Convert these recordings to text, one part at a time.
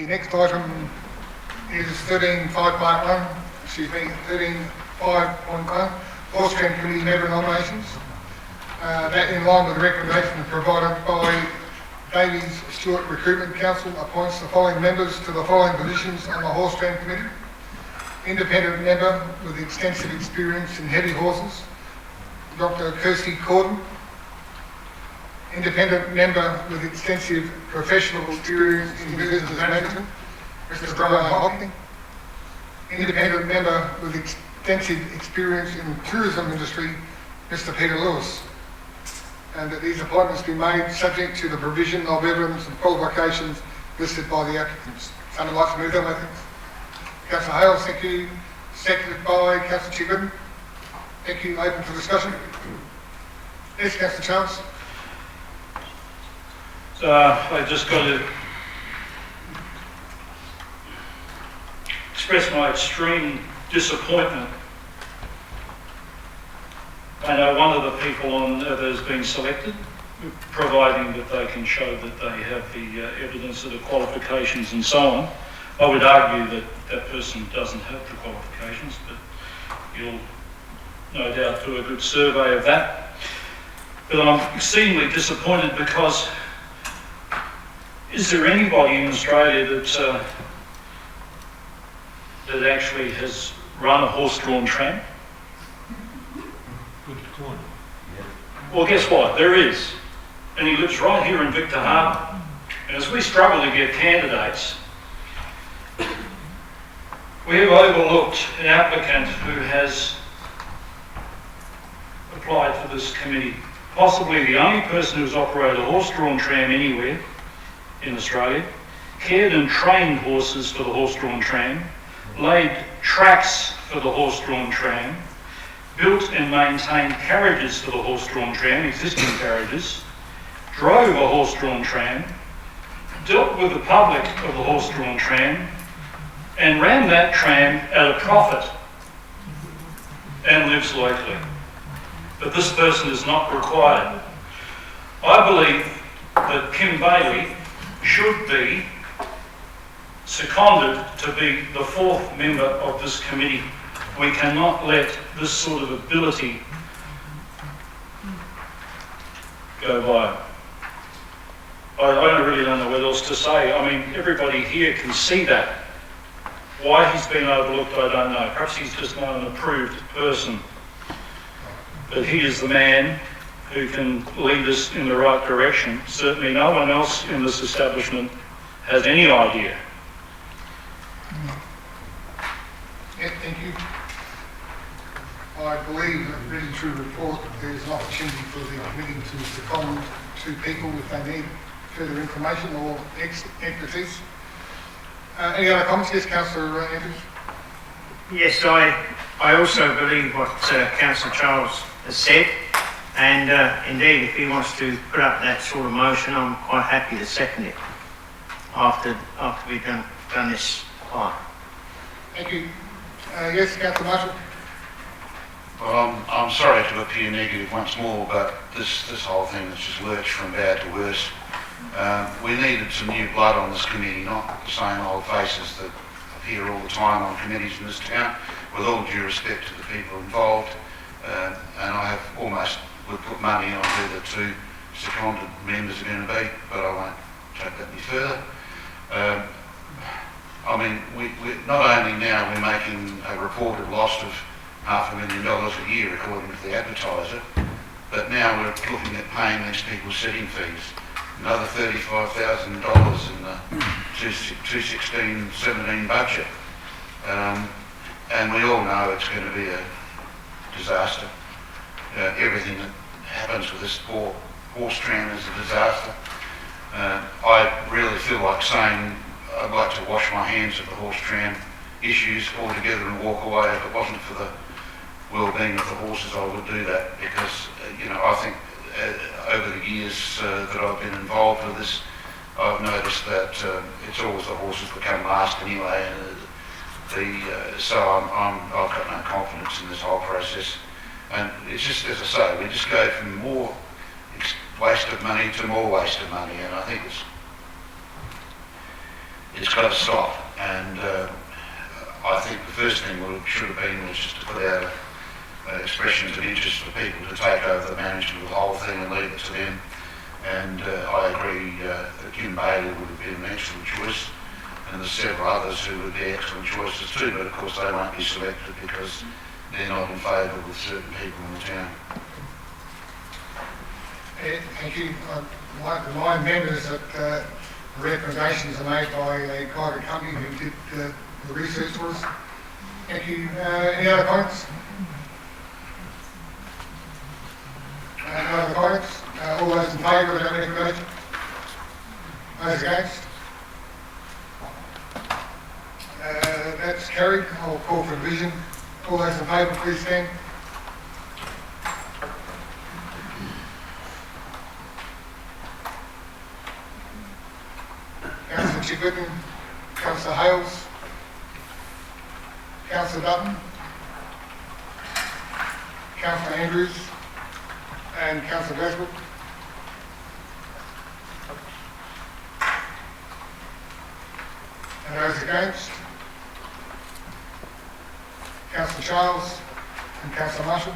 next item is 13.5.1, excuse me, 13.5.1, Horse Tram Committee member nominations. That in line with the recommendation provided by Davies Stewart Recruitment Council appoints the following members to the following positions on the Horse Tram Committee. Independent member with extensive experience in heavy horses, Dr. Kirsty Corden. Independent member with extensive professional experience in business management, Mr. Brian Hockney. Independent member with extensive experience in the tourism industry, Mr. Peter Lewis. And that these appointments be made subject to the provision of evidence and qualifications listed by the applicants. Someone like to move them, I think. Councillor Hales, thank you. Seconded by Councillor Chigbin. Thank you. Open for discussion. Yes, Councillor Charles. I just got to express my extreme disappointment. I know one of the people on that has been selected, providing that they can show that they have the evidence of the qualifications and so on. I would argue that that person doesn't have the qualifications, but you'll no doubt do a good survey of that. But I'm exceedingly disappointed because is there anybody in Australia that actually has run a horse-drawn tram? Good point. Well, guess what? There is. And he lives right here in Victor Harbour. And as we struggle to get candidates, we have overlooked an applicant who has applied for this committee. Possibly the only person who's operated a horse-drawn tram anywhere in Australia, cared and trained horses for the horse-drawn tram, laid tracks for the horse-drawn tram, built and maintained carriages for the horse-drawn tram, existing carriages, drove a horse-drawn tram, dealt with the public of the horse-drawn tram, and ran that tram at a profit and lives locally. But this person is not required. I believe that Kim Bailey should be seconded to be the fourth member of this committee. We cannot let this sort of ability go by. I really don't know what else to say. I mean, everybody here can see that. Why he's been overlooked, I don't know. Perhaps he's just not an approved person. But he is the man who can lead us in the right direction. Certainly no one else in this establishment has any idea. Yeah, thank you. I believe that reading through the report, there's an opportunity for the committee to second two people if they need further information or expertise. Any other comments? Yes, Councillor Andrews. Yes, I also believe what Councillor Charles has said, and indeed if he wants to put up that sort of motion, I'm quite happy to second it after we've done this part. Thank you. Yes, Councillor Marshall. Well, I'm sorry to appear negative once more, but this whole thing has just lurched from bad to worse. We needed some new blood on this committee, not the same old faces that appear all the time on committees in this town, with all due respect to the people involved. And I have almost would put money on who the two seconded members are going to be, but I won't take that any further. I mean, we not only now we're making a reported loss of $500,000 a year according to the advertiser, but now we're looking at paying these people sitting fees. Another $35,000 in the 2016-17 budget. And we all know it's going to be a disaster. Everything that happens with this poor horse tram is a disaster. I really feel like saying I'd like to wash my hands of the horse tram issues altogether and walk away. If it wasn't for the well-being of the horses, I would do that, because I think over the years that I've been involved with this, I've noticed that it's always the horses that come last anyway. So I've got no confidence in this whole process. And it's just, as I say, we just go from more waste of money to more waste of money, and I think it's got to stop. And I think the first thing should have been was just to put out expressions of interest for people to take over the management of the whole thing and leave it to them. And I agree that Kim Bailey would have been an excellent choice, and there's several others who would be excellent choices too, but of course they won't be selected because they're not in favour with certain people in the town. Thank you. I'd like to remind members that recommendations are made by a private company who did the research for us. Thank you. Any other comments? No other comments? All those in favour of that recommendation? Those against? That's carried. I'll call for division. All those in favour, please stand. Councillor Chigwitten, Councillor Hales, Councillor Dutton, Councillor Andrews, and Councillor Westbrook. And those against? Councillor Charles and Councillor Marshall.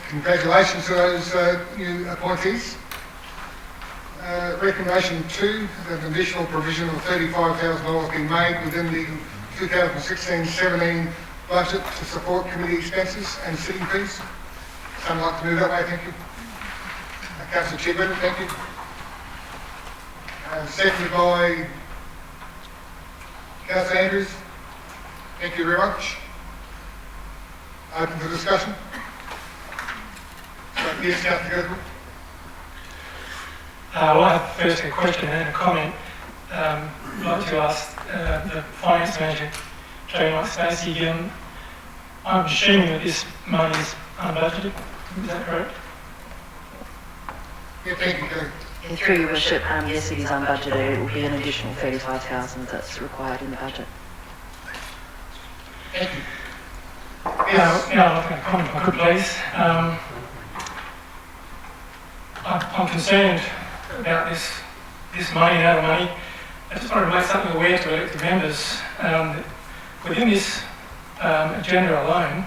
Congratulations to those new appointees. Recommendation 2, that an additional provision of $35,000 be made within the 2016-17 budget to support committee expenses and sitting fees. Someone like to move that way, thank you. Councillor Chigwitten, thank you. Seconded by Councillor Andrews. Thank you very much. Open for discussion. Yes, Councillor Gertrude. Well, I have first a question and a comment. I'd like to ask the Finance Manager, Joe Stacey, I'm assuming that this money is unbudgeted, is that correct? Yeah, thank you, Kelly. And through your worship, yes, it is unbudgeted. It will be an additional $35,000 that's required in the budget. Thank you. Yes. I'd like to comment if I could, please. I'm concerned about this money and other money. I just want to make something aware to elected members. Within this agenda alone,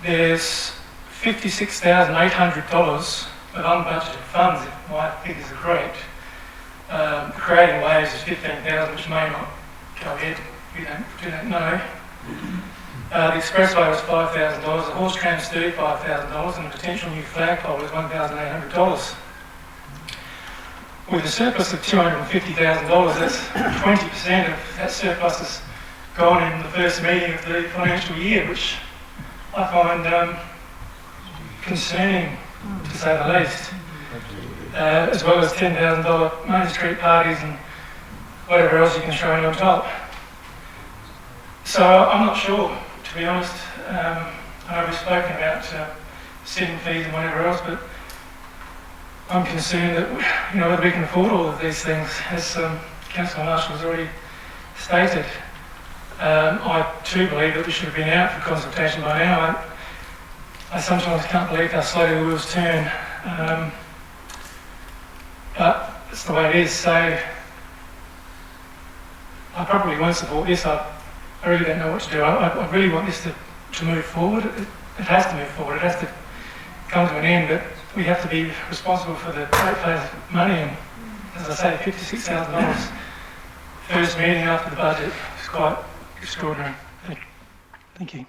there's $56,800 of unbudgeted funds, if my figures are correct. Creating waves is $15,000, which may not go ahead. We don't know. The expressway was $5,000, the horse tram is $35,000, and the potential new flagpole is $1,800. With a surplus of $250,000, that's 20% of that surplus has gone in the first meeting of the financial year, which I find concerning, to say the least. As well as $10,000 Main Street parties and whatever else you can throw in on top. So I'm not sure, to be honest. I know we've spoken about sitting fees and whatever else, but I'm concerned that whether we can afford all of these things, as Councillor Marshall has already stated. I too believe that we should have been out for consultation by now. I sometimes can't believe how slowly the wheels turn, but it's the way it is. So I probably won't support this. I really don't know what to do. I really want this to move forward. It has to move forward. It has to come to an end, but we have to be responsible for the ratepayers' money, and as I say, $56,000 first meeting after the budget is quite extraordinary. Thank you.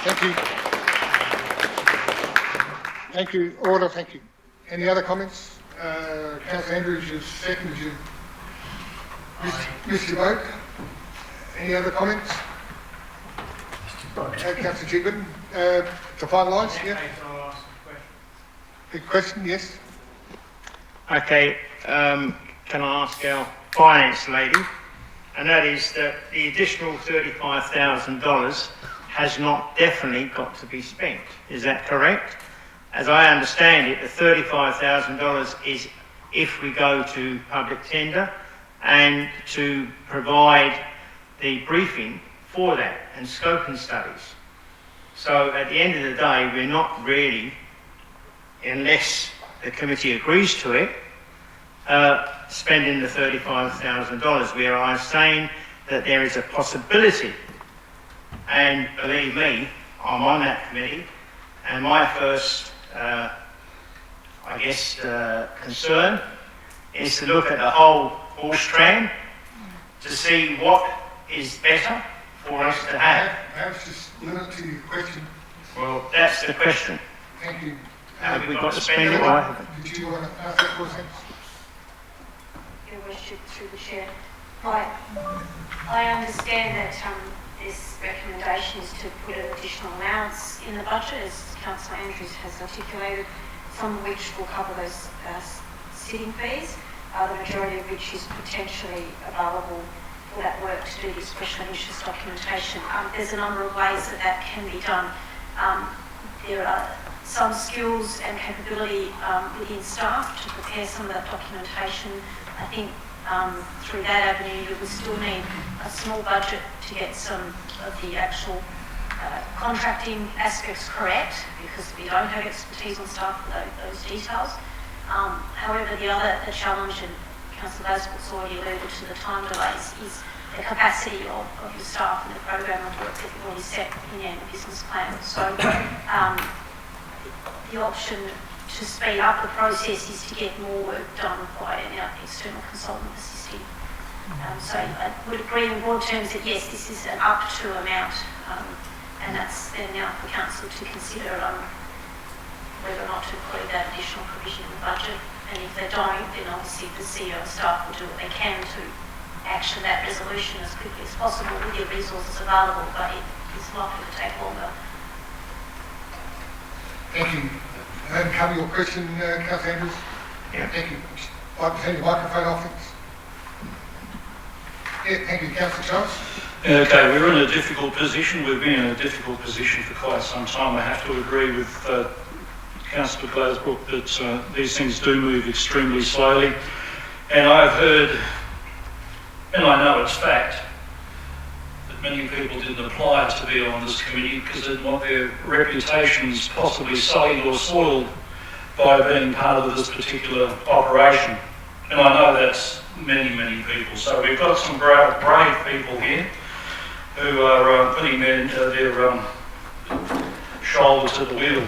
Thank you. Thank you. Order, thank you. Any other comments? Councillor Andrews, you've seconded, you missed your vote. Any other comments? Councillor Chigwitten, to finalise, yeah? I'll ask a question. Big question, yes? Okay, can I ask our finance lady? And that is that the additional $35,000 has not definitely got to be spent. Is that correct? As I understand it, the $35,000 is if we go to public tender and to provide the briefing for that and scoping studies. So at the end of the day, we're not really, unless the committee agrees to it, spending the $35,000, where I'm saying that there is a possibility, and believe me, I'm on that committee, and my first, concern is to look at the whole horse tram to see what is better for us to have. Perhaps just limit to your question. Well, that's the question. Thank you. Have we got to spend it or haven't? Did you want to ask that question? Your worship, through the chair. I understand that this recommendation is to put an additional allowance in the budget, as Councillor Andrews has articulated, some of which will cover those sitting fees, the majority of which is potentially available for that work to do the special interest documentation. There's a number of ways that can be done. There are some skills and capability within staff to prepare some of that documentation. I think through that avenue you would still need a small budget to get some of the actual contracting aspects correct, because we don't have expertise on staff for those details. However, the challenge, and Councillor Glasgow already alluded to the time delays, is the capacity of your staff and the program of work that you've already set in your business plan. So the option to speed up the process is to get more work done by an external consultant assisting. So I would agree in broad terms that yes, this is an up to amount, and that's then now for council to consider whether or not to include that additional provision in the budget. And if they don't, then obviously the CEO and staff will do what they can to action that resolution as quickly as possible with your resources available, but it is likely to take longer. Thank you. And cover your question, Councillor Andrews. Yeah. Thank you. I'd like to turn your microphone off. Yeah, thank you, Councillor Charles. Okay, we're in a difficult position. We've been in a difficult position for quite some time. I have to agree with Councillor Glasbrook that these things do move extremely slowly. And I've heard, and I know it's fact, that many people didn't apply to be on this committee because they want their reputations possibly sullied or soiled by being part of this particular operation. And I know that's many, many people. So we've got some brave people here who are putting their shoulder to the wheel,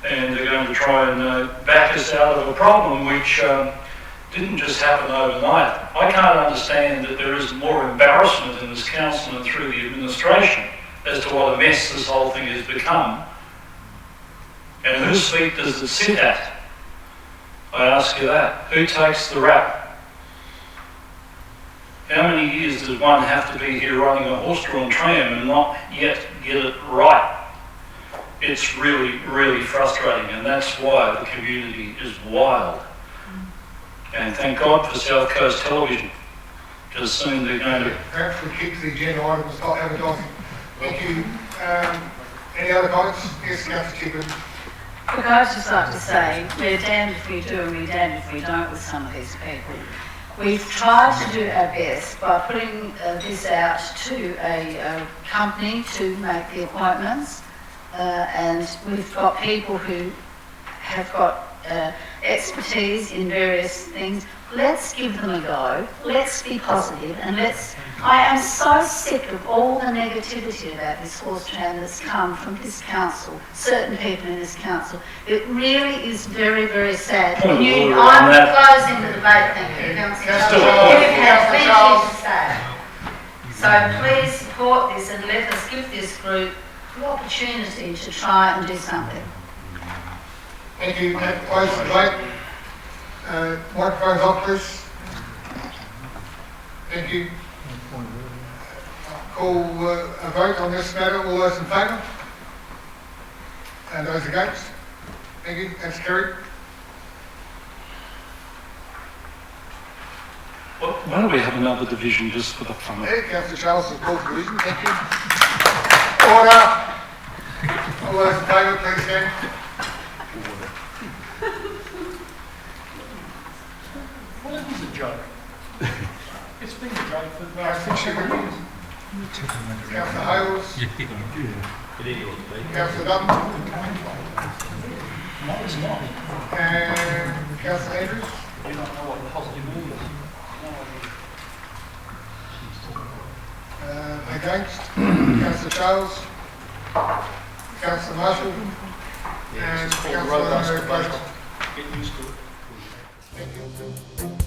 and they're going to try and back us out of a problem which didn't just happen overnight. I can't understand that there isn't more embarrassment in this council and through the administration as to what a mess this whole thing has become. And whose feet does it sit at? I ask you that. Who takes the rap? How many years does one have to be here running a horse-drawn tram and not yet get it right? It's really, really frustrating, and that's why the community is wild. And thank God for South Coast Television, because soon they're going to... Perhaps we keep the agenda item and start advertising. Thank you. Any other comments? Yes, Councillor Chicken. Look, I'd just like to say, we're damned if we do and we're damned if we don't with some of these people. We've tried to do our best by putting this out to a company to make the appointments, and we've got people who have got expertise in various things. Let's give them a go. Let's be positive, and I am so sick of all the negativity about this horse tram that's come from this council, certain people in this council. It really is very, very sad. I'm closing the debate, thank you, Councillor Charles. You've had plenty to say. So please support this and let us give this group the opportunity to try and do something. Thank you. Close the debate. Microphones off, please. Thank you. I'll call a vote on this matter. All those in favour? And those against? Thank you. That's carried. Well, why don't we have another division just for the fun of it? Hey, Councillor Charles has called for division. Thank you. Order. All those in favour, please stand. Well, it was a joke. It's been a joke for the No, I think she would. Councillor Hales. Councillor Dutton. And Councillor Andrews. Against, Councillor Charles, Councillor Marshall, and Councillor Boswell. Thank you.